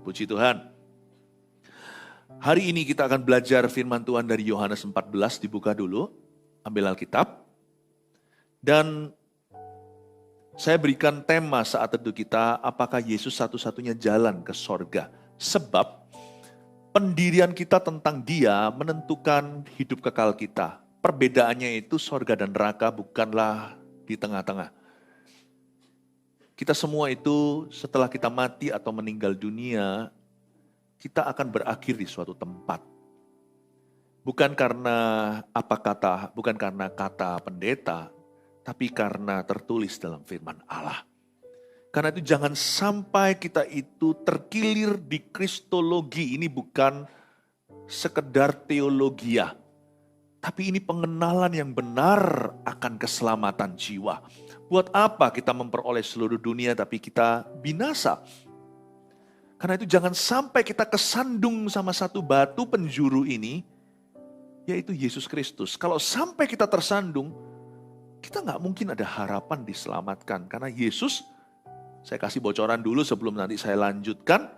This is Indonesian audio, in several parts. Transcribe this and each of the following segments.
Puji Tuhan. Hari ini kita akan belajar firman Tuhan dari Yohanes 14, dibuka dulu, ambil Alkitab. Dan saya berikan tema saat teduh kita, apakah Yesus satu-satunya jalan ke sorga? Sebab pendirian kita tentang Dia menentukan hidup kekal kita. Perbedaannya itu sorga dan neraka bukanlah di tengah-tengah. Kita semua itu setelah kita mati atau meninggal dunia, kita akan berakhir di suatu tempat. Bukan karena kata pendeta, tapi karena tertulis dalam firman Allah. Karena itu jangan sampai kita itu terkilir di kristologi. Ini bukan sekedar teologia, tapi ini pengenalan yang benar akan keselamatan jiwa. Buat apa kita memperoleh seluruh dunia tapi kita binasa? Karena itu jangan sampai kita kesandung sama satu batu penjuru ini, yaitu Yesus Kristus. Kalau sampai kita tersandung, kita nggak mungkin ada harapan diselamatkan. Karena Yesus, saya kasih bocoran dulu sebelum nanti saya lanjutkan,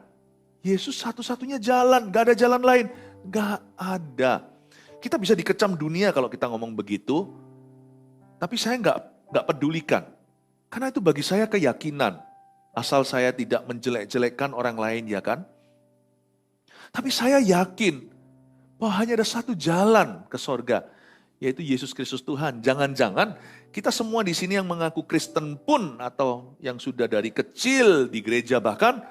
Yesus satu-satunya jalan, nggak ada jalan lain. Nggak ada. Kita bisa dikecam dunia kalau kita ngomong begitu, tapi saya nggak pedulikan. Karena itu bagi saya keyakinan. Asal saya tidak menjelek-jelekkan orang lain, ya kan? Tapi saya yakin bahwa hanya ada satu jalan ke sorga, yaitu Yesus Kristus Tuhan. Jangan-jangan kita semua di sini yang mengaku Kristen pun, atau yang sudah dari kecil di gereja bahkan,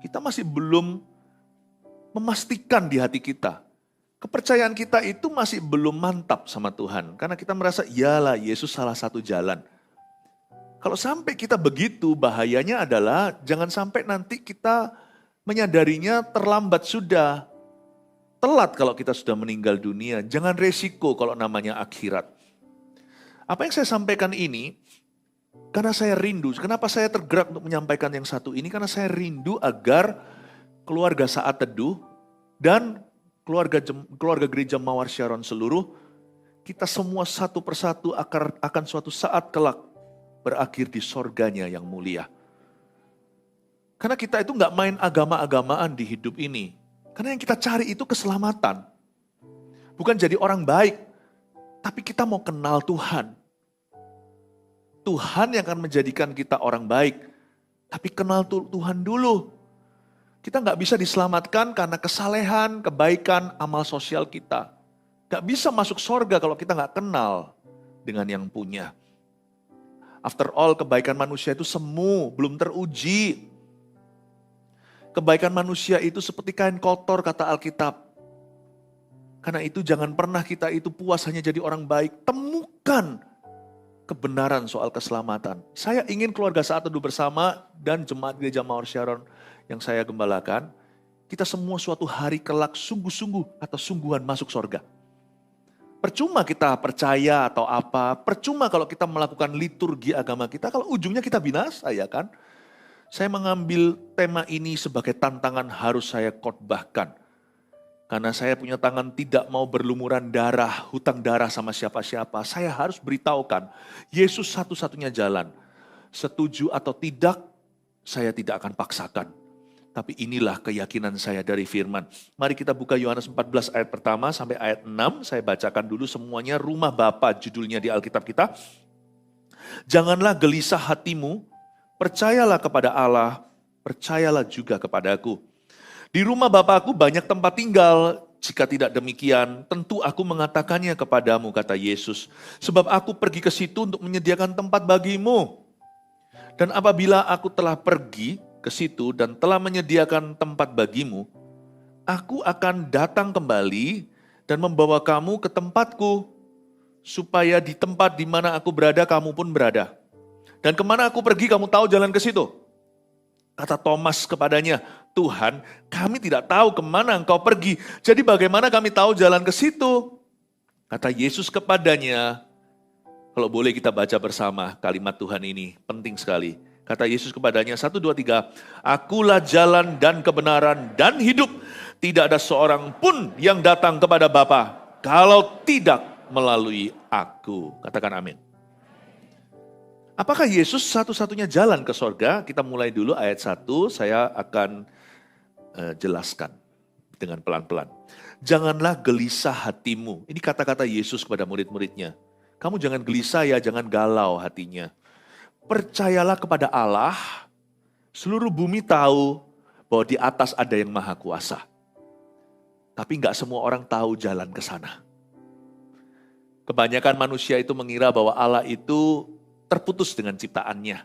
kita masih belum memastikan di hati kita. Kepercayaan kita itu masih belum mantap sama Tuhan. Karena kita merasa, iyalah Yesus salah satu jalan. Kalau sampai kita begitu, bahayanya adalah jangan sampai nanti kita menyadarinya terlambat sudah. Telat kalau kita sudah meninggal dunia. Jangan resiko kalau namanya akhirat. Apa yang saya sampaikan ini, karena saya rindu. Kenapa saya tergerak untuk menyampaikan yang satu ini? Karena saya rindu agar keluarga saat teduh dan keluarga gereja Mawar Sharon seluruh, kita semua satu persatu akan suatu saat kelak berakhir di sorganya yang mulia. Karena kita itu nggak main agama-agamaan di hidup ini. Karena yang kita cari itu keselamatan. Bukan jadi orang baik, tapi kita mau kenal Tuhan. Tuhan yang akan menjadikan kita orang baik, tapi kenal Tuhan dulu. Kita nggak bisa diselamatkan karena kesalehan, kebaikan, amal sosial kita. Nggak bisa masuk sorga kalau kita nggak kenal dengan yang punya. After all, kebaikan manusia itu semu, belum teruji. Kebaikan manusia itu seperti kain kotor, kata Alkitab. Karena itu jangan pernah kita itu puas hanya jadi orang baik. Temukan kebenaran soal keselamatan. Saya ingin keluarga saat teduh bersama dan jemaat gereja Mawar Sharon yang saya gembalakan, kita semua suatu hari kelak sungguh-sungguh atau sungguhan masuk sorga. Percuma kita percaya atau apa, percuma kalau kita melakukan liturgi agama kita, kalau ujungnya kita binasa, ya kan? Saya mengambil tema ini sebagai tantangan harus saya khotbahkan. Karena saya punya tangan tidak mau berlumuran darah, hutang darah sama siapa-siapa. Saya harus beritahukan, Yesus satu-satunya jalan. Setuju atau tidak, saya tidak akan paksakan. Tapi inilah keyakinan saya dari firman. Mari kita buka Yohanes 14 ayat pertama sampai ayat 6. Saya bacakan dulu semuanya. Rumah Bapa judulnya di Alkitab kita. Janganlah gelisah hatimu, percayalah kepada Allah, percayalah juga kepadaku. Di rumah Bapakku banyak tempat tinggal. Jika tidak demikian, tentu aku mengatakannya kepadamu, kata Yesus. Sebab aku pergi ke situ untuk menyediakan tempat bagimu. Dan apabila aku telah pergi ke situ dan telah menyediakan tempat bagimu, aku akan datang kembali dan membawa kamu ke tempatku, supaya di tempat di mana aku berada, kamu pun berada. Dan kemana aku pergi, kamu tahu jalan ke situ. Kata Thomas kepadanya, Tuhan, kami tidak tahu kemana engkau pergi, jadi bagaimana kami tahu jalan ke situ? Kata Yesus kepadanya, kalau boleh kita baca bersama kalimat Tuhan ini, penting sekali. Kata Yesus kepadanya, 1, 2, 3, akulah jalan dan kebenaran dan hidup. Tidak ada seorang pun yang datang kepada Bapa kalau tidak melalui aku. Katakan amin. Apakah Yesus satu-satunya jalan ke sorga? Kita mulai dulu ayat 1, saya akan jelaskan dengan pelan-pelan. Janganlah gelisah hatimu. Ini kata-kata Yesus kepada murid-muridnya. Kamu jangan gelisah ya, jangan galau hatinya. Percayalah kepada Allah, seluruh bumi tahu bahwa di atas ada yang maha kuasa. Tapi nggak semua orang tahu jalan ke sana. Kebanyakan manusia itu mengira bahwa Allah itu terputus dengan ciptaannya.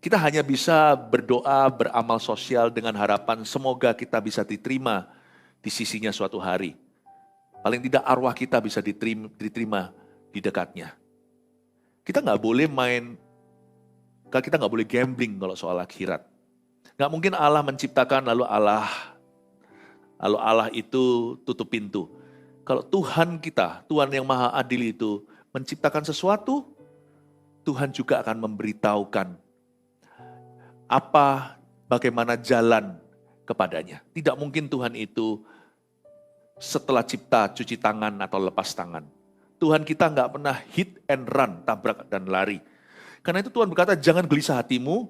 Kita hanya bisa berdoa, beramal sosial dengan harapan semoga kita bisa diterima di sisinya suatu hari. Paling tidak arwah kita bisa diterima di dekatnya. Kita nggak boleh kita nggak boleh gambling kalau soal akhirat. Nggak mungkin Allah menciptakan lalu Allah itu tutup pintu. Kalau Tuhan kita, Tuhan yang maha adil itu menciptakan sesuatu, Tuhan juga akan memberitahukan bagaimana jalan kepadanya. Tidak mungkin Tuhan itu setelah cipta cuci tangan atau lepas tangan. Tuhan kita nggak pernah hit and run, tabrak dan lari. Karena itu Tuhan berkata, jangan gelisah hatimu,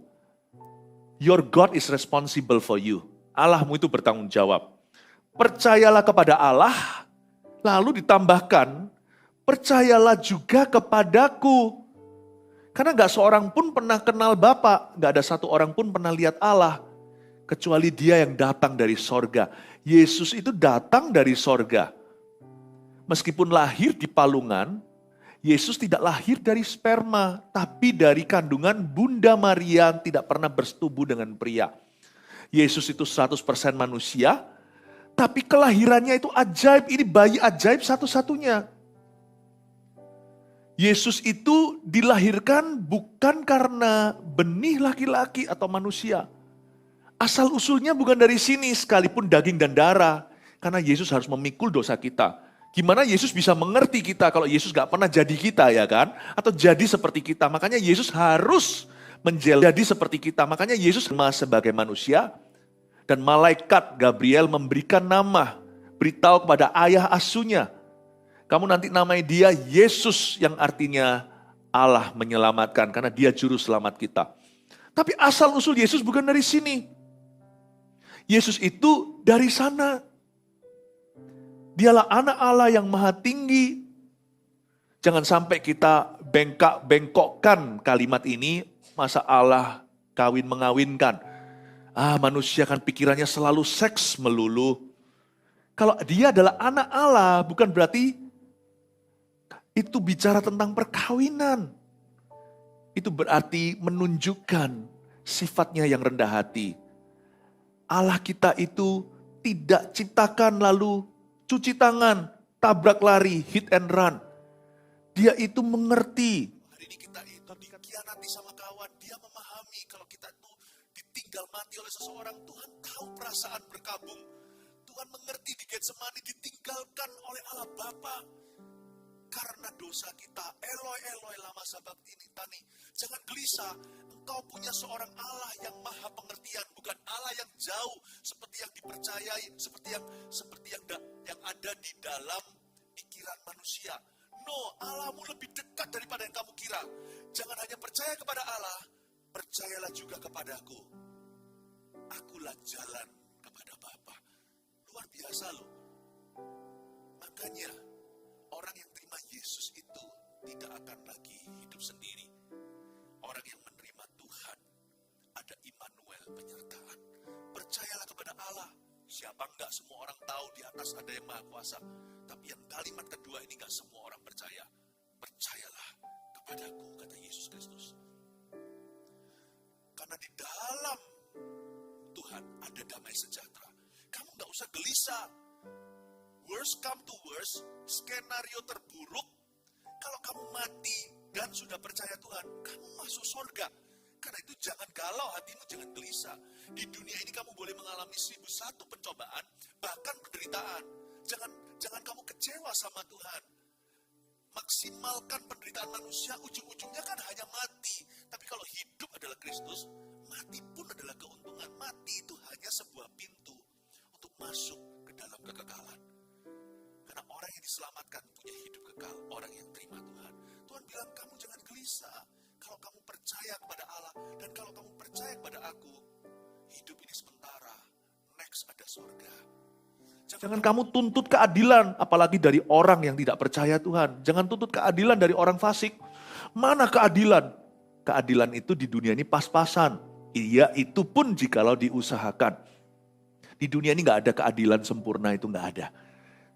your God is responsible for you. Allahmu itu bertanggung jawab. Percayalah kepada Allah, lalu ditambahkan, percayalah juga kepadaku. Karena gak seorang pun pernah kenal Bapa, gak ada satu orang pun pernah lihat Allah, kecuali Dia yang datang dari sorga. Yesus itu datang dari sorga. Meskipun lahir di palungan, Yesus tidak lahir dari sperma, tapi dari kandungan Bunda Maria yang tidak pernah bersetubuh dengan pria. Yesus itu 100% manusia, tapi kelahirannya itu ajaib, ini bayi ajaib satu-satunya. Yesus itu dilahirkan bukan karena benih laki-laki atau manusia. Asal usulnya bukan dari sini sekalipun daging dan darah. Karena Yesus harus memikul dosa kita. Gimana Yesus bisa mengerti kita kalau Yesus gak pernah jadi kita ya kan? Atau jadi seperti kita. Makanya Yesus harus menjadi seperti kita. Makanya Yesus sebagai manusia. Dan malaikat Gabriel memberikan nama, beritahu kepada ayah asuhnya, kamu nanti namai dia Yesus yang artinya Allah menyelamatkan, karena dia juru selamat kita. Tapi asal usul Yesus bukan dari sini. Yesus itu dari sana. Dialah anak Allah yang maha tinggi. Jangan sampai kita bengkokkan kalimat ini, masa Allah kawin mengawinkan. Manusia kan pikirannya selalu seks melulu. Kalau dia adalah anak Allah, bukan berarti itu bicara tentang perkawinan. Itu berarti menunjukkan sifatnya yang rendah hati. Allah kita itu tidak ciptakan lalu cuci tangan, tabrak lari, hit and run. Dia itu mengerti. Hari ini kita itu dikhianati sama kawan, dia memahami kalau kita itu ditinggal mati oleh seseorang, Tuhan tahu perasaan berkabung. Tuhan mengerti di Getsemani ditinggalkan oleh Allah Bapa. Karena dosa kita, Eloi Eloi lama sabachthani. Jangan gelisah, engkau punya seorang Allah yang maha pengertian, bukan Allah yang jauh seperti yang dipercayai, seperti yang ada di dalam pikiran manusia. No, Allahmu lebih dekat daripada yang kamu kira. Jangan hanya percaya kepada Allah, percayalah juga kepadaku. Akulah jalan kepada Bapa. Luar biasa loh. Makanya orang yang terima Yesus itu tidak akan lagi hidup sendiri. Orang yang menerima Tuhan, ada Immanuel penyertaan. Percayalah kepada Allah. Siapa enggak, semua orang tahu di atas ada yang maha kuasa. Tapi yang kalimat kedua ini enggak semua orang percaya. Percayalah kepadaku, kata Yesus Kristus. Karena di dalam Tuhan ada damai sejahtera. Kamu enggak usah gelisah. Worst come to worst, skenario terburuk, kalau kamu mati dan sudah percaya Tuhan, kamu masuk surga. Karena itu jangan galau hatimu, jangan gelisah. Di dunia ini kamu boleh mengalami 1001 pencobaan, bahkan penderitaan. Jangan kamu kecewa sama Tuhan. Maksimalkan penderitaan manusia, ujung-ujungnya kan hanya mati. Tapi kalau hidup adalah Kristus, mati pun adalah keuntungan. Mati itu hanya sebuah pintu untuk masuk ke dalam kekekalan. Karena orang yang diselamatkan punya hidup kekal, orang yang terima Tuhan. Tuhan bilang, kamu jangan gelisah. Kalau kamu percaya kepada Allah, dan kalau kamu percaya kepada aku, hidup ini sementara, next harus ada sorga. Jangan kamu tuntut keadilan, apalagi dari orang yang tidak percaya Tuhan. Jangan tuntut keadilan dari orang fasik. Mana keadilan? Keadilan itu di dunia ini pas-pasan. Iya, itu pun jikalau diusahakan. Di dunia ini gak ada keadilan sempurna, itu gak ada.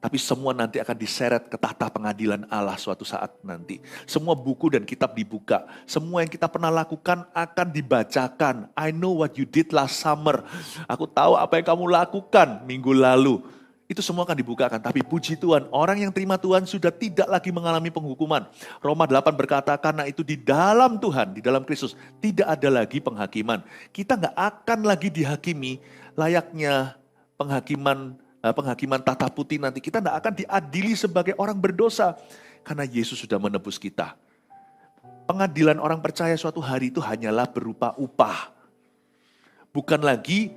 Tapi semua nanti akan diseret ke tahta pengadilan Allah suatu saat nanti. Semua buku dan kitab dibuka. Semua yang kita pernah lakukan akan dibacakan. I know what you did last summer. Aku tahu apa yang kamu lakukan minggu lalu. Itu semua akan dibukakan. Tapi puji Tuhan, orang yang terima Tuhan sudah tidak lagi mengalami penghukuman. Roma 8 berkata, karena itu di dalam Tuhan, di dalam Kristus, tidak ada lagi penghakiman. Kita gak akan lagi dihakimi layaknya penghakiman tata putih nanti. Kita tidak akan diadili sebagai orang berdosa. Karena Yesus sudah menebus kita. Pengadilan orang percaya suatu hari itu hanyalah berupa upah. Bukan lagi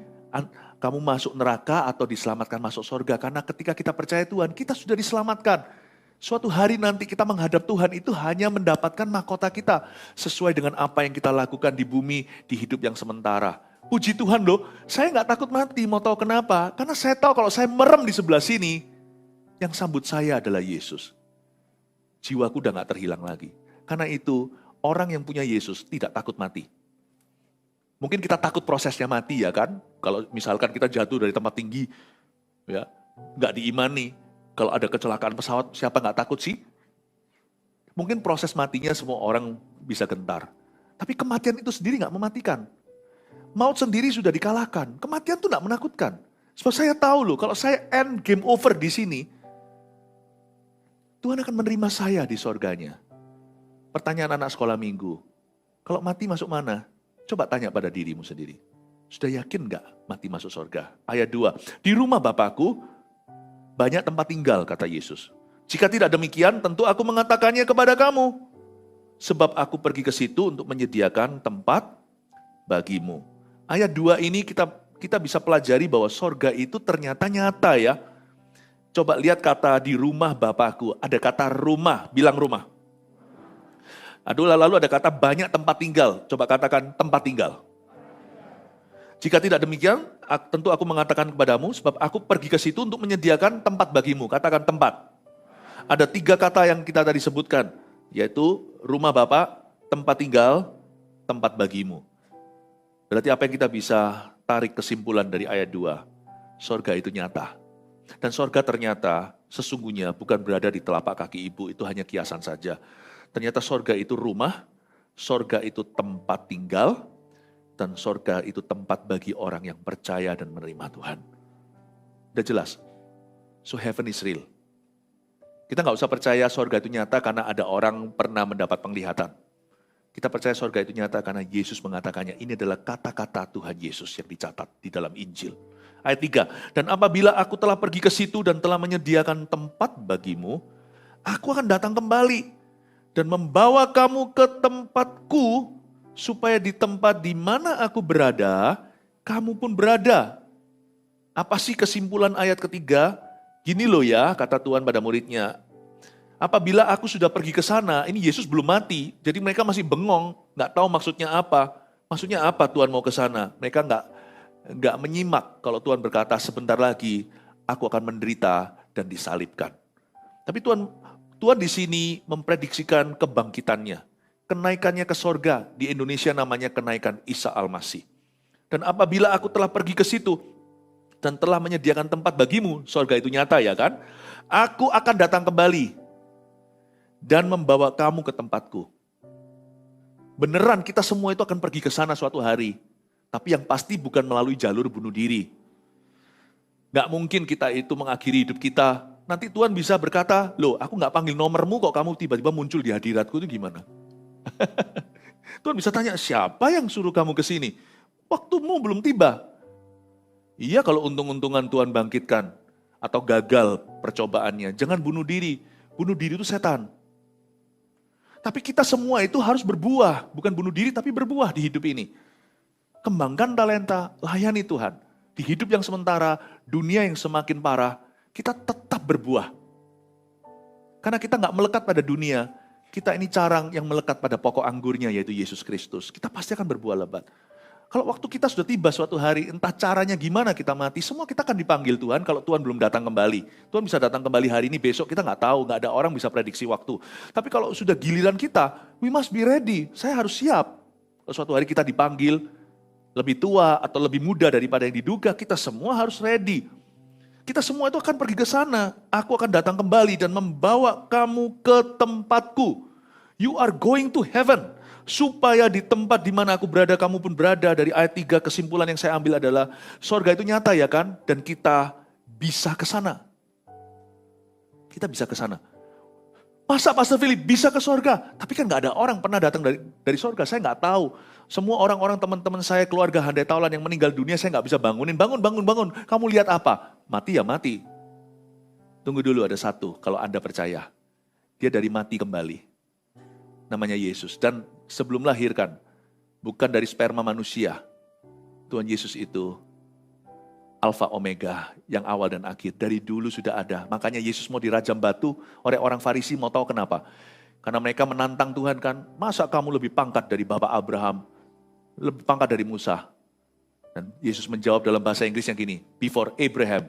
kamu masuk neraka atau diselamatkan masuk surga. Karena ketika kita percaya Tuhan, kita sudah diselamatkan. Suatu hari nanti kita menghadap Tuhan itu hanya mendapatkan mahkota kita. Sesuai dengan apa yang kita lakukan di bumi, di hidup yang sementara. Puji Tuhan loh, saya gak takut mati, mau tahu kenapa? Karena saya tahu kalau saya merem di sebelah sini, yang sambut saya adalah Yesus. Jiwaku udah gak terhilang lagi. Karena itu, orang yang punya Yesus tidak takut mati. Mungkin kita takut prosesnya mati ya kan? Kalau misalkan kita jatuh dari tempat tinggi, ya gak diimani. Kalau ada kecelakaan pesawat, siapa gak takut sih? Mungkin proses matinya semua orang bisa gentar. Tapi kematian itu sendiri gak mematikan. Maut sendiri sudah dikalahkan. Kematian itu gak menakutkan. Sebab saya tahu loh, kalau saya end game over di sini, Tuhan akan menerima saya di sorganya. Pertanyaan anak sekolah minggu, kalau mati masuk mana? Coba tanya pada dirimu sendiri. Sudah yakin gak mati masuk sorga? Ayat 2, di rumah Bapakku banyak tempat tinggal, kata Yesus. Jika tidak demikian, tentu aku mengatakannya kepada kamu. Sebab aku pergi ke situ untuk menyediakan tempat bagimu. Ayat 2 ini kita bisa pelajari bahwa sorga itu ternyata nyata ya. Coba lihat kata di rumah Bapakku. Ada kata rumah, bilang rumah. Aduh, lalu ada kata banyak tempat tinggal. Coba katakan tempat tinggal. Jika tidak demikian, tentu aku mengatakan kepadamu, sebab aku pergi ke situ untuk menyediakan tempat bagimu. Katakan tempat. Ada 3 kata yang kita tadi sebutkan, yaitu rumah Bapa, tempat tinggal, tempat bagimu. Berarti apa yang kita bisa tarik kesimpulan dari ayat 2? Sorga itu nyata. Dan sorga ternyata sesungguhnya bukan berada di telapak kaki ibu, itu hanya kiasan saja. Ternyata sorga itu rumah, sorga itu tempat tinggal, dan sorga itu tempat bagi orang yang percaya dan menerima Tuhan. Udah jelas? So heaven is real. Kita gak usah percaya sorga itu nyata karena ada orang pernah mendapat penglihatan. Kita percaya sorga itu nyata karena Yesus mengatakannya. Ini adalah kata-kata Tuhan Yesus yang dicatat di dalam Injil. Ayat 3, dan apabila aku telah pergi ke situ dan telah menyediakan tempat bagimu, aku akan datang kembali dan membawa kamu ke tempatku, supaya di tempat di mana aku berada, kamu pun berada. Apa sih kesimpulan ayat ketiga? Gini loh ya, kata Tuhan pada muridnya. Apabila aku sudah pergi ke sana, ini Yesus belum mati, jadi mereka masih bengong, gak tahu maksudnya apa. Maksudnya apa Tuhan mau ke sana? Mereka gak menyimak kalau Tuhan berkata sebentar lagi, aku akan menderita dan disalibkan. Tapi Tuhan di sini memprediksikan kebangkitannya. Kenaikannya ke sorga, di Indonesia namanya kenaikan Isa Al-Masih. Dan apabila aku telah pergi ke situ, dan telah menyediakan tempat bagimu, sorga itu nyata ya kan? Aku akan datang kembali, dan membawa kamu ke tempatku. Beneran kita semua itu akan pergi ke sana suatu hari. Tapi yang pasti bukan melalui jalur bunuh diri. Gak mungkin kita itu mengakhiri hidup kita. Nanti Tuhan bisa berkata, loh aku gak panggil nomormu kok kamu tiba-tiba muncul di hadiratku, itu gimana? Tuhan bisa tanya, siapa yang suruh kamu ke sini? Waktumu belum tiba. Iya kalau untung-untungan Tuhan bangkitkan atau gagal percobaannya. Jangan bunuh diri. Bunuh diri itu setan. Tapi kita semua itu harus berbuah. Bukan bunuh diri tapi berbuah di hidup ini. Kembangkan talenta, layani Tuhan. Di hidup yang sementara, dunia yang semakin parah, kita tetap berbuah. Karena kita gak melekat pada dunia, kita ini carang yang melekat pada pokok anggurnya yaitu Yesus Kristus. Kita pasti akan berbuah lebat. Kalau waktu kita sudah tiba suatu hari, entah caranya gimana kita mati, semua kita akan dipanggil Tuhan kalau Tuhan belum datang kembali. Tuhan bisa datang kembali hari ini, besok kita nggak tahu, nggak ada orang bisa prediksi waktu. Tapi kalau sudah giliran kita, we must be ready, saya harus siap. Kalau suatu hari kita dipanggil, lebih tua atau lebih muda daripada yang diduga, kita semua harus ready. Kita semua itu akan pergi ke sana. Aku akan datang kembali dan membawa kamu ke tempatku. You are going to heaven. Supaya di tempat di mana aku berada, kamu pun berada. Dari ayat 3 kesimpulan yang saya ambil adalah, sorga itu nyata ya kan? Dan kita bisa ke sana. Kita bisa ke sana. Masa Pastor Philip bisa ke sorga? Tapi kan gak ada orang pernah datang dari sorga. Saya gak tahu. Semua orang-orang teman-teman saya, keluarga handai taulan yang meninggal dunia, saya gak bisa bangunin. Bangun. Kamu lihat apa? Mati ya mati. Tunggu dulu, ada satu. Kalau Anda percaya. Dia dari mati kembali. Namanya Yesus. Dan sebelum lahirkan, bukan dari sperma manusia. Tuhan Yesus itu Alfa Omega, yang awal dan akhir. Dari dulu sudah ada. Makanya Yesus mau dirajam batu, oleh orang Farisi mau tahu kenapa. Karena mereka menantang Tuhan kan, masa kamu lebih pangkat dari Bapak Abraham, lebih pangkat dari Musa. Dan Yesus menjawab dalam bahasa Inggris yang gini, before Abraham,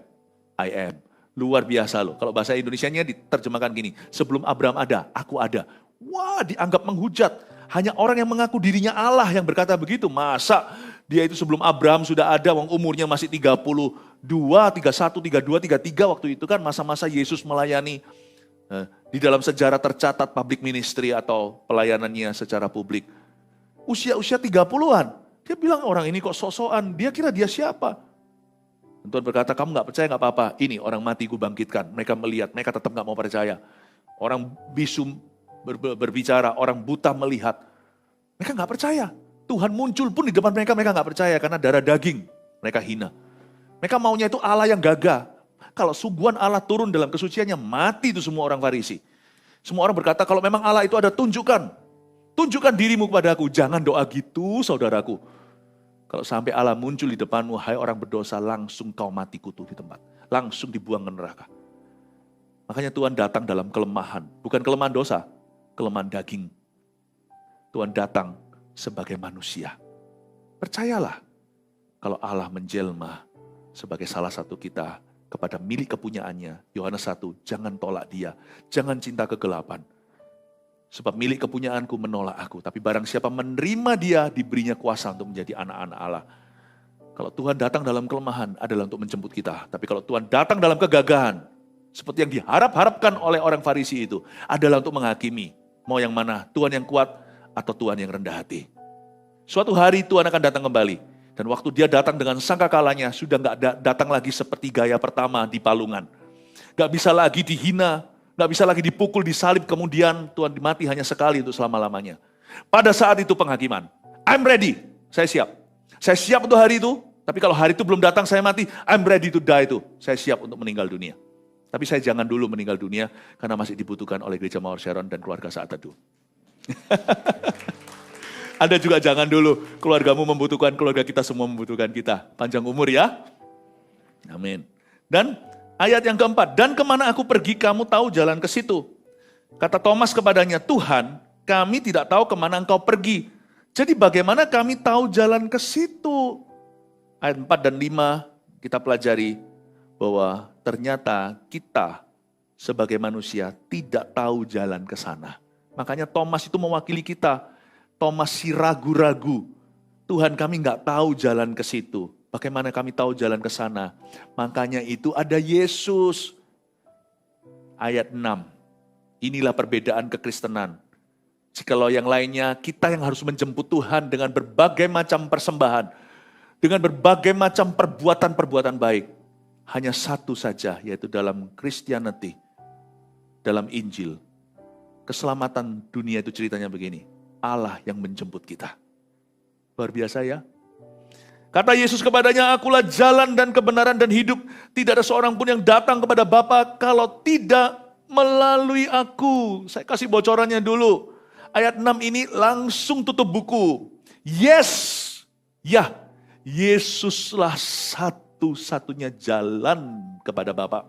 I am. Luar biasa loh. Kalau bahasa Indonesianya diterjemahkan gini, sebelum Abraham ada, aku ada. Wah, dianggap menghujat. Hanya orang yang mengaku dirinya Allah yang berkata begitu. Masa dia itu sebelum Abraham sudah ada, wong umurnya masih 32, 31, 32, 33 waktu itu kan masa-masa Yesus melayani. Di dalam sejarah tercatat public ministry atau pelayanannya secara publik. Usia-usia 30-an. Dia bilang orang ini kok sok-sokan, dia kira dia siapa? Dan Tuhan berkata, kamu gak percaya gak apa-apa. Ini orang mati ku bangkitkan. Mereka melihat, mereka tetap gak mau percaya. Orang bisu berbicara, orang buta melihat. Mereka gak percaya. Tuhan muncul pun di depan mereka, mereka gak percaya. Karena darah daging, mereka hina. Mereka maunya itu Allah yang gagah. Kalau sungguhan Allah turun dalam kesuciannya, mati itu semua orang Farisi. Semua orang berkata, kalau memang Allah itu ada, tunjukkan. Tunjukkan dirimu kepada aku. Jangan doa gitu, saudaraku. Kalau sampai Allah muncul di depanmu, hai orang berdosa, langsung kau mati kutu di tempat. Langsung dibuang ke neraka. Makanya Tuhan datang dalam kelemahan. Bukan kelemahan dosa, kelemahan daging. Tuhan datang sebagai manusia. Percayalah, kalau Allah menjelma sebagai salah satu kita, kepada milik kepunyaannya, Yohanes 1, jangan tolak dia, jangan cinta kegelapan. Sebab milik kepunyaanku menolak aku, tapi barang siapa menerima dia, diberinya kuasa untuk menjadi anak-anak Allah. Kalau Tuhan datang dalam kelemahan adalah untuk menjemput kita, tapi kalau Tuhan datang dalam kegagahan, seperti yang diharap-harapkan oleh orang Farisi itu, adalah untuk menghakimi, mau yang mana, Tuhan yang kuat atau Tuhan yang rendah hati. Suatu hari Tuhan akan datang kembali. Dan waktu dia datang dengan sangkakalanya, sudah gak datang lagi seperti gaya pertama di palungan. Gak bisa lagi dihina, gak bisa lagi dipukul, disalib, kemudian Tuhan mati hanya sekali untuk selama-lamanya. Pada saat itu penghakiman. I'm ready, saya siap. Saya siap untuk hari itu, tapi kalau hari itu belum datang saya mati, I'm ready to die itu. Saya siap untuk meninggal dunia. Tapi saya jangan dulu meninggal dunia, karena masih dibutuhkan oleh Gereja Mawar Sharon dan keluarga Saat Teduh. Anda juga jangan dulu, keluargamu membutuhkan, keluarga kita semua membutuhkan kita. Panjang umur ya. Amin. Dan ayat yang keempat, dan kemana aku pergi kamu tahu jalan ke situ. Kata Thomas kepadanya, Tuhan kami tidak tahu kemana engkau pergi. Jadi bagaimana kami tahu jalan ke situ? Ayat 4 dan 5 kita pelajari bahwa ternyata kita sebagai manusia tidak tahu jalan ke sana. Makanya Thomas itu mewakili kita. Thomas si ragu-ragu. Tuhan kami nggak tahu jalan ke situ. Bagaimana kami tahu jalan ke sana? Makanya itu ada Yesus. Ayat 6. Inilah perbedaan kekristenan. Jikalau yang lainnya kita yang harus menjemput Tuhan dengan berbagai macam persembahan. Dengan berbagai macam perbuatan-perbuatan baik. Hanya satu saja, yaitu dalam Christianity. Dalam Injil. Keselamatan dunia itu ceritanya begini. Allah yang menjemput kita. Luar biasa ya. Kata Yesus kepadanya, akulah jalan dan kebenaran dan hidup. Tidak ada seorang pun yang datang kepada Bapa kalau tidak melalui aku. Saya kasih bocorannya dulu. Ayat 6 ini langsung tutup buku. Yes. Ya, Yesuslah satu-satunya jalan kepada Bapa.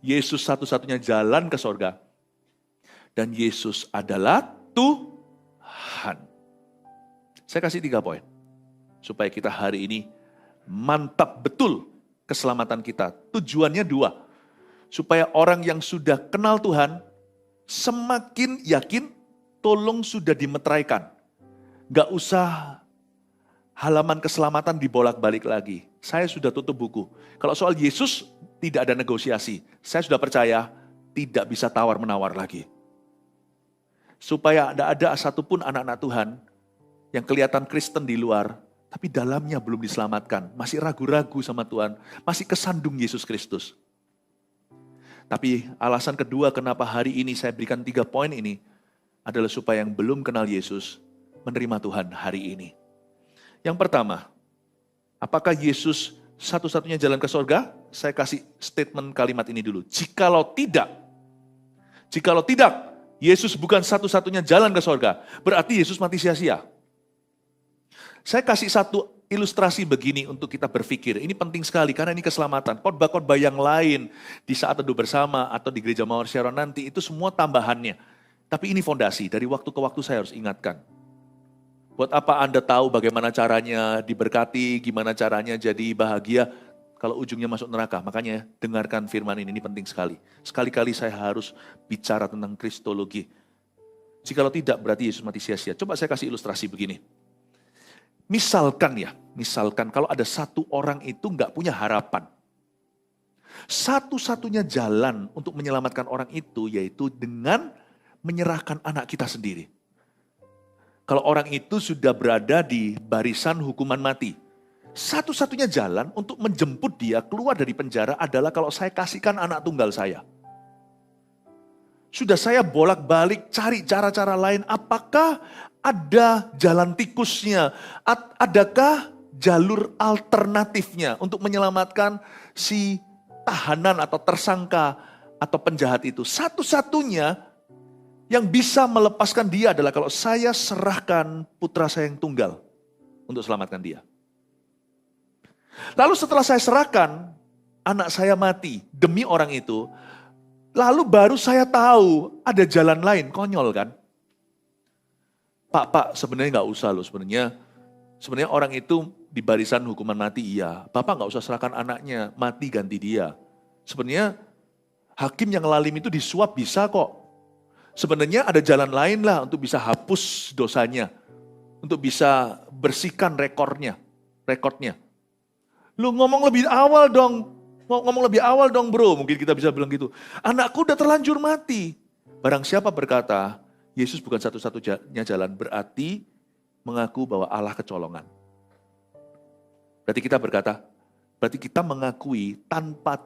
Yesus satu-satunya jalan ke sorga. Dan Yesus adalah Tuhan. Saya kasih 3 poin. supaya kita hari ini mantap betul keselamatan kita. Tujuannya dua, supaya orang yang sudah kenal Tuhan semakin yakin, tolong sudah dimeteraikan. Gak usah halaman keselamatan dibolak-balik lagi. Saya sudah tutup buku. Kalau soal Yesus tidak ada negosiasi. Saya sudah percaya tidak bisa tawar-menawar lagi. Supaya tidak ada satupun anak-anak Tuhan yang kelihatan Kristen di luar, tapi dalamnya belum diselamatkan. Masih ragu-ragu sama Tuhan. Masih kesandung Yesus Kristus. Tapi alasan kedua kenapa hari ini saya berikan 3 poin ini adalah supaya yang belum kenal Yesus menerima Tuhan hari ini. Yang pertama, apakah Yesus satu-satunya jalan ke surga? Saya kasih statement kalimat ini dulu. Jikalau tidak, Yesus bukan satu-satunya jalan ke surga, berarti Yesus mati sia-sia. Saya kasih satu ilustrasi begini untuk kita berpikir. Ini penting sekali karena ini keselamatan. Khotbah-khotbah yang lain di saat teduh bersama atau di gereja Mawar Sharon nanti itu semua tambahannya. Tapi ini fondasi, dari waktu ke waktu saya harus ingatkan. Buat apa Anda tahu bagaimana caranya diberkati, gimana caranya jadi bahagia kalau ujungnya masuk neraka. Makanya dengarkan firman ini penting sekali. Sekali-kali saya harus bicara tentang kristologi. Jikalau tidak berarti Yesus mati sia-sia. Coba saya kasih ilustrasi begini. Misalkan kalau ada satu orang itu nggak punya harapan. Satu-satunya jalan untuk menyelamatkan orang itu yaitu dengan menyerahkan anak kita sendiri. Kalau orang itu sudah berada di barisan hukuman mati. Satu-satunya jalan untuk menjemput dia keluar dari penjara adalah kalau saya kasihkan anak tunggal saya. Sudah saya bolak-balik cari cara-cara lain. Apakah ada jalan tikusnya? Adakah jalur alternatifnya untuk menyelamatkan si tahanan atau tersangka atau penjahat itu? Satu-satunya yang bisa melepaskan dia adalah kalau saya serahkan putra saya yang tunggal untuk selamatkan dia. Lalu setelah saya serahkan, anak saya mati demi orang itu, lalu baru saya tahu ada jalan lain, konyol kan? Pak, sebenarnya nggak usah loh, sebenarnya orang itu di barisan hukuman mati, iya. Bapak nggak usah serahkan anaknya, mati ganti dia. Sebenarnya hakim yang lalim itu disuap bisa kok. Sebenarnya ada jalan lain lah untuk bisa hapus dosanya, untuk bisa bersihkan rekornya. Lu ngomong lebih awal dong bro, mungkin kita bisa bilang gitu. Anakku udah terlanjur mati. Barang siapa berkata, Yesus bukan satu-satunya jalan, berarti mengaku bahwa Allah kecolongan. Berarti kita mengakui tanpa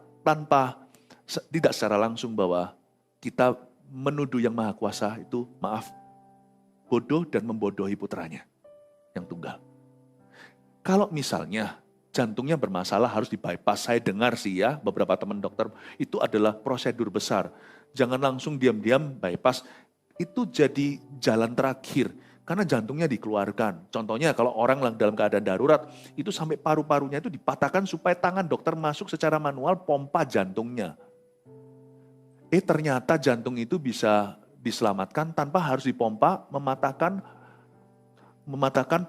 tidak secara langsung bahwa kita menuduh yang maha kuasa itu, bodoh dan membodohi putranya yang tunggal. Kalau misalnya jantungnya bermasalah harus di-bypass. Saya dengar sih ya, beberapa teman dokter, itu adalah prosedur besar. Jangan langsung diam-diam bypass, itu jadi jalan terakhir. Karena jantungnya dikeluarkan. Contohnya kalau orang dalam keadaan darurat, itu sampai paru-parunya itu dipatahkan supaya tangan dokter masuk secara manual pompa jantungnya. Ternyata jantung itu bisa diselamatkan tanpa harus dipompa, mematahkan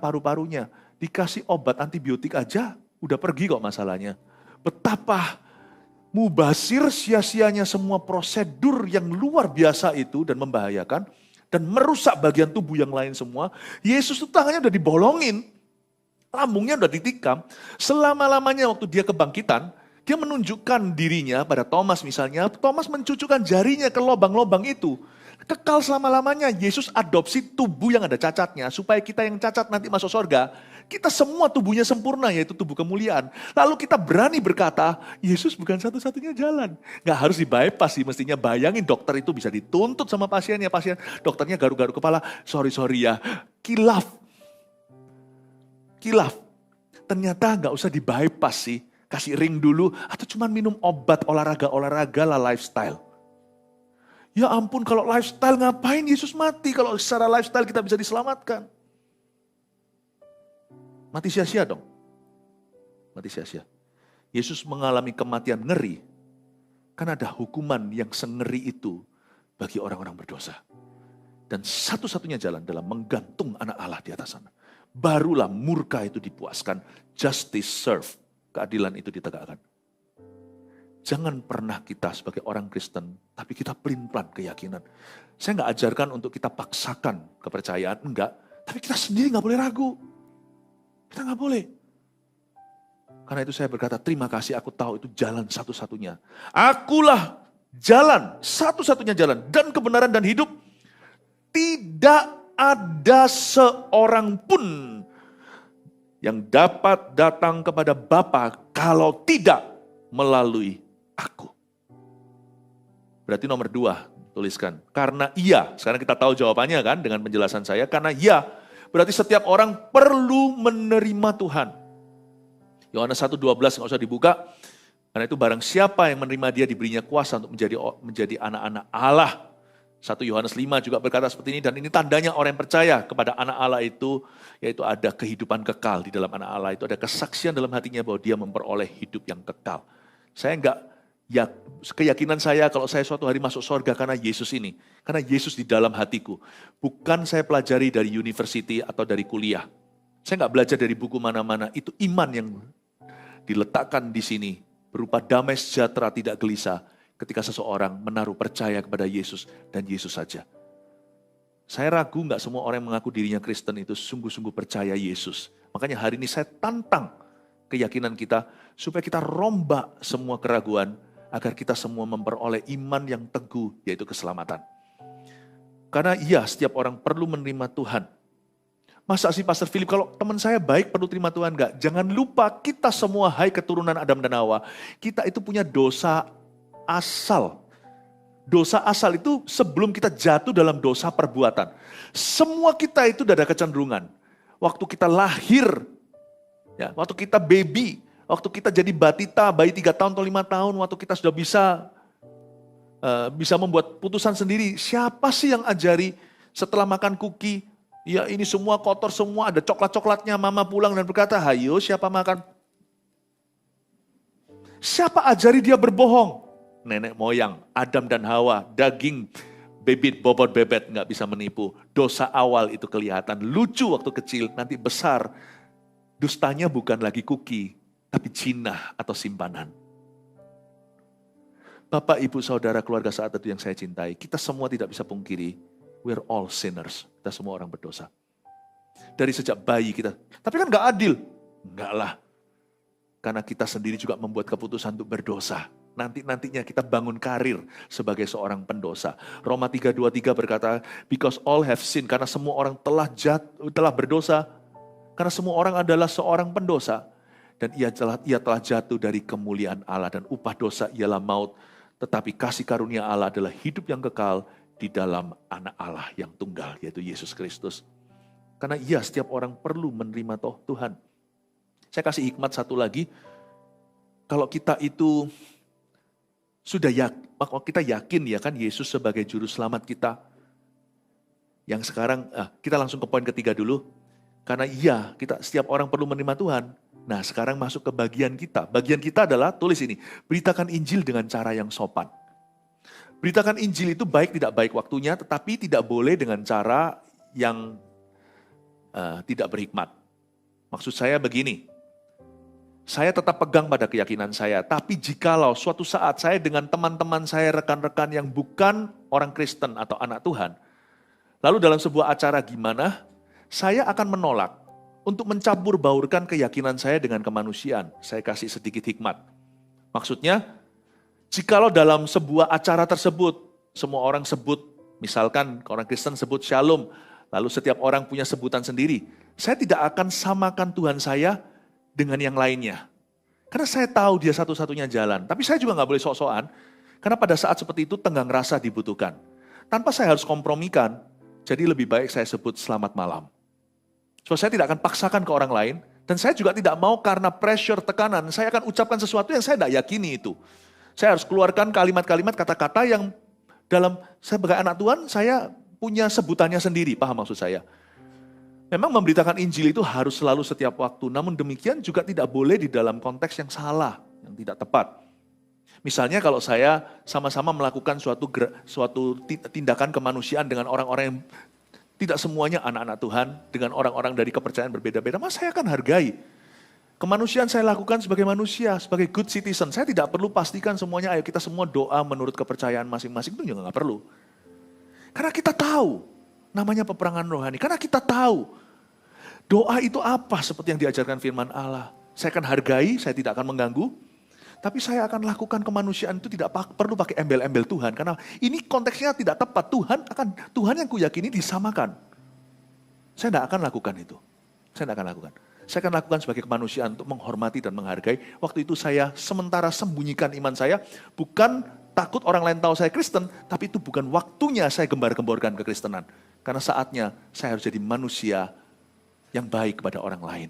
paru-parunya. Dikasih obat antibiotik aja, udah pergi kok masalahnya. Betapa mubazir sia-sianya semua prosedur yang luar biasa itu dan membahayakan dan merusak bagian tubuh yang lain semua. Yesus itu tangannya udah dibolongin, lambungnya udah ditikam. Selama-lamanya waktu dia kebangkitan, dia menunjukkan dirinya pada Thomas misalnya. Thomas mencucukkan jarinya ke lubang-lubang itu. Kekal selama-lamanya. Yesus adopsi tubuh yang ada cacatnya supaya kita yang cacat nanti masuk surga. Kita semua tubuhnya sempurna, yaitu tubuh kemuliaan. Lalu kita berani berkata, Yesus bukan satu-satunya jalan. Nggak harus di-bypass sih, mestinya bayangin dokter itu bisa dituntut sama pasiennya. Dokternya garuk-garuk kepala, sorry ya, kilaf. Ternyata nggak usah di-bypass sih. Kasih ring dulu, atau cuma minum obat olahraga lah lifestyle. Ya ampun, kalau lifestyle ngapain Yesus mati? Kalau secara lifestyle kita bisa diselamatkan. Mati sia-sia dong. Mati sia-sia. Yesus mengalami kematian ngeri. Karena ada hukuman yang sengeri itu bagi orang-orang berdosa. Dan satu-satunya jalan adalah menggantung anak Allah di atas sana. barulah murka itu dipuaskan, justice serve, keadilan itu ditegakkan. Jangan pernah kita sebagai orang Kristen, tapi kita pelin-pelan keyakinan. Saya nggak ajarkan untuk kita paksakan kepercayaan, enggak. Tapi kita sendiri nggak boleh ragu. Kita nggak boleh. Karena itu saya berkata, terima kasih, aku tahu itu jalan satu-satunya. Akulah jalan, satu-satunya jalan, dan kebenaran dan hidup. Tidak ada seorang pun yang dapat datang kepada Bapa kalau tidak melalui aku. Berarti nomor 2, tuliskan. Karena iya, sekarang kita tahu jawabannya kan dengan penjelasan saya. Karena iya, berarti setiap orang perlu menerima Tuhan. Yohanes 1:12 nggak usah dibuka. Karena itu barang siapa yang menerima dia diberinya kuasa untuk menjadi anak-anak Allah. 1 Yohanes 5 juga berkata seperti ini, dan ini tandanya orang yang percaya kepada anak Allah itu, yaitu ada kehidupan kekal di dalam anak Allah itu, ada kesaksian dalam hatinya bahwa dia memperoleh hidup yang kekal. Saya enggak, ya keyakinan saya kalau saya suatu hari masuk surga karena Yesus ini, karena Yesus di dalam hatiku. Bukan saya pelajari dari university atau dari kuliah. Saya enggak belajar dari buku mana-mana, itu iman yang diletakkan di sini, berupa damai sejahtera tidak gelisah, ketika seseorang menaruh percaya kepada Yesus dan Yesus saja. Saya ragu nggak semua orang yang mengaku dirinya Kristen itu sungguh-sungguh percaya Yesus. Makanya hari ini saya tantang keyakinan kita supaya kita rombak semua keraguan agar kita semua memperoleh iman yang teguh, yaitu keselamatan. Karena iya, setiap orang perlu menerima Tuhan. Masa sih Pastor Philip, kalau teman saya baik perlu terima Tuhan enggak? Jangan lupa kita semua, hai keturunan Adam dan Hawa, kita itu punya dosa asal. Dosa asal itu sebelum kita jatuh dalam dosa perbuatan. Semua kita itu udah ada kecenderungan. Waktu kita lahir, ya, waktu kita baby, waktu kita jadi batita, bayi 3 tahun atau 5 tahun, waktu kita sudah bisa membuat putusan sendiri. Siapa sih yang ajari setelah makan cookie, ya ini semua kotor semua, ada coklat-coklatnya, mama pulang dan berkata, hayo siapa makan? Siapa ajari dia berbohong? Nenek moyang, Adam dan Hawa, daging, bibit, bobot bebet nggak bisa menipu. Dosa awal itu kelihatan, lucu waktu kecil, nanti besar. Dustanya bukan lagi cookie, tapi jinah atau simpanan. Bapak, Ibu, Saudara, keluarga saat itu yang saya cintai, kita semua tidak bisa pungkiri, we're all sinners. Kita semua orang berdosa. Dari sejak bayi kita, tapi kan nggak adil. Enggak lah. Karena kita sendiri juga membuat keputusan untuk berdosa. Nantinya kita bangun karir sebagai seorang pendosa. Roma 3:23 berkata, because all have sinned, karena semua orang telah berdosa. Karena semua orang adalah seorang pendosa. Dan ia telah jatuh dari kemuliaan Allah, dan upah dosa ialah maut. Tetapi kasih karunia Allah adalah hidup yang kekal di dalam anak Allah yang tunggal, yaitu Yesus Kristus. Karena setiap orang perlu menerima Tuhan. Saya kasih hikmat satu lagi. Kalau kita itu kita yakin ya kan Yesus sebagai juru selamat kita. Yang sekarang kita langsung ke poin ketiga dulu. Karena kita setiap orang perlu menerima Tuhan. Nah, sekarang masuk ke bagian kita. Bagian kita adalah, tulis ini, beritakan Injil dengan cara yang sopan. Beritakan Injil itu baik tidak baik waktunya, tetapi tidak boleh dengan cara yang tidak berhikmat. Maksud saya begini, saya tetap pegang pada keyakinan saya, tapi jikalau suatu saat saya dengan teman-teman saya, rekan-rekan yang bukan orang Kristen atau anak Tuhan, lalu dalam sebuah acara gimana, saya akan menolak untuk mencampur baurkan keyakinan saya dengan kemanusiaan. Saya kasih sedikit hikmat. Maksudnya, jikalau dalam sebuah acara tersebut, semua orang sebut, misalkan orang Kristen sebut shalom, lalu setiap orang punya sebutan sendiri, saya tidak akan samakan Tuhan saya dengan yang lainnya. Karena saya tahu dia satu-satunya jalan. Tapi saya juga nggak boleh sok-sokan. Karena pada saat seperti itu tenggang rasa dibutuhkan. Tanpa saya harus kompromikan. Jadi lebih baik saya sebut selamat malam. So, saya tidak akan paksakan ke orang lain. Dan saya juga tidak mau karena pressure, tekanan. Saya akan ucapkan sesuatu yang saya tidak yakini itu. Saya harus keluarkan kalimat-kalimat, kata-kata yang dalam saya sebagai anak Tuhan, saya punya sebutannya sendiri. Paham maksud saya? Memang memberitakan Injil itu harus selalu setiap waktu, namun demikian juga tidak boleh di dalam konteks yang salah, yang tidak tepat. Misalnya kalau saya sama-sama melakukan suatu tindakan kemanusiaan dengan orang-orang yang Tidak semuanya anak-anak Tuhan dengan orang-orang dari kepercayaan berbeda-beda. Mas, saya akan hargai. Kemanusiaan saya lakukan sebagai manusia, sebagai good citizen. Saya tidak perlu pastikan semuanya, ayo kita semua doa menurut kepercayaan masing-masing. Itu juga nggak perlu. Karena kita tahu, namanya peperangan rohani. Karena kita tahu, doa itu apa seperti yang diajarkan firman Allah. Saya akan hargai, saya tidak akan mengganggu. Tapi saya akan lakukan kemanusiaan itu tidak perlu pakai embel-embel Tuhan. Karena ini konteksnya tidak tepat. Tuhan yang kuyakini disamakan. Saya tidak akan lakukan itu. Saya tidak akan lakukan. Saya akan lakukan sebagai kemanusiaan untuk menghormati dan menghargai. Waktu itu saya sementara sembunyikan iman saya. Bukan takut orang lain tahu saya Kristen. Tapi itu bukan waktunya saya gembar-gemborkan kekristenan. Karena saatnya saya harus jadi manusia yang baik kepada orang lain.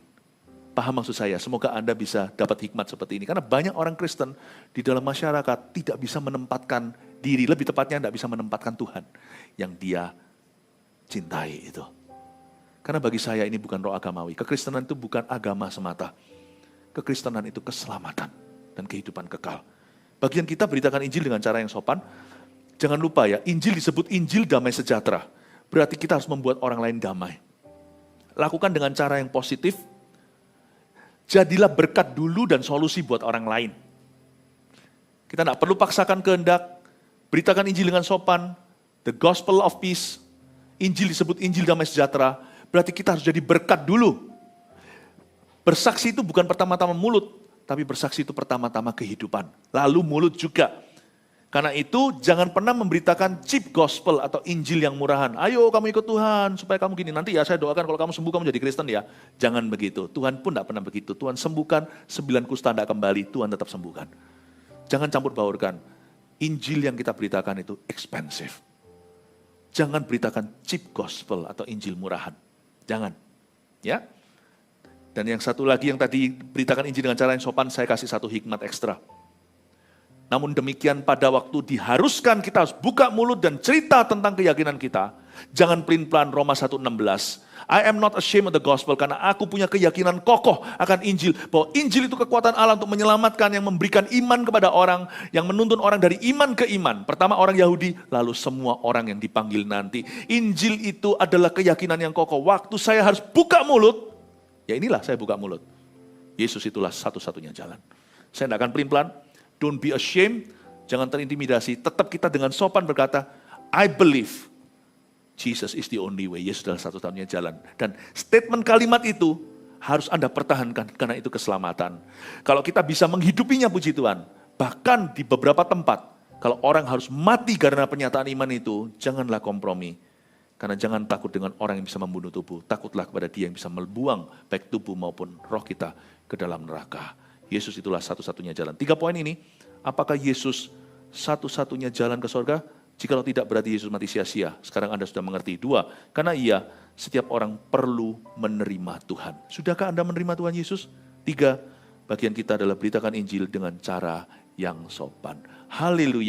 Paham maksud saya? Semoga Anda bisa dapat hikmat seperti ini. Karena banyak orang Kristen di dalam masyarakat tidak bisa menempatkan diri. Lebih tepatnya tidak bisa menempatkan Tuhan yang dia cintai itu. Karena bagi saya ini bukan roh agamawi. Kekristenan itu bukan agama semata. Kekristenan itu keselamatan dan kehidupan kekal. Bagian kita beritakan Injil dengan cara yang sopan. Jangan lupa ya, Injil disebut Injil damai sejahtera. Berarti kita harus membuat orang lain damai. Lakukan dengan cara yang positif. Jadilah berkat dulu dan solusi buat orang lain. Kita tidak perlu paksakan kehendak. Beritakan Injil dengan sopan. The gospel of peace. Injil disebut Injil damai sejahtera. Berarti kita harus jadi berkat dulu. Bersaksi itu bukan pertama-tama mulut. Tapi bersaksi itu pertama-tama kehidupan. Lalu mulut juga. Karena itu jangan pernah memberitakan cheap gospel atau Injil yang murahan. Ayo kamu ikut Tuhan supaya kamu gini. Nanti ya saya doakan kalau kamu sembuh kamu jadi Kristen ya. Jangan begitu. Tuhan pun tidak pernah begitu. Tuhan sembuhkan 9 kusta tidak kembali. Tuhan tetap sembuhkan. Jangan campur baurkan. Injil yang kita beritakan itu expensive. Jangan beritakan cheap gospel atau Injil murahan. Jangan. Ya. Dan yang satu lagi yang tadi beritakan Injil dengan cara yang sopan, saya kasih satu hikmat ekstra. Namun demikian pada waktu diharuskan kita harus buka mulut dan cerita tentang keyakinan kita. Jangan pelin-pelan Roma 1:16. I am not ashamed of the gospel karena aku punya keyakinan kokoh akan Injil. Bahwa Injil itu kekuatan Allah untuk menyelamatkan yang memberikan iman kepada orang. Yang menuntun orang dari iman ke iman. Pertama orang Yahudi, lalu semua orang yang dipanggil nanti. Injil itu adalah keyakinan yang kokoh. Waktu saya harus buka mulut, ya inilah saya buka mulut. Yesus itulah satu-satunya jalan. Saya tidak akan pelin-pelan. Don't be ashamed, jangan terintimidasi. Tetap kita dengan sopan berkata, I believe Jesus is the only way. Yesus adalah satu-satunya jalan. Dan statement kalimat itu harus Anda pertahankan karena itu keselamatan. Kalau kita bisa menghidupinya puji Tuhan, bahkan di beberapa tempat, kalau orang harus mati karena pernyataan iman itu, janganlah kompromi. Karena jangan takut dengan orang yang bisa membunuh tubuh. Takutlah kepada Dia yang bisa membuang baik tubuh maupun roh kita ke dalam neraka. Yesus itulah satu-satunya jalan. 3 poin ini, apakah Yesus satu-satunya jalan ke surga? Jikalau tidak berarti Yesus mati sia-sia. Sekarang Anda sudah mengerti. 2, karena setiap orang perlu menerima Tuhan. Sudahkah Anda menerima Tuhan Yesus? 3, bagian kita adalah beritakan Injil dengan cara yang sopan. Haleluya.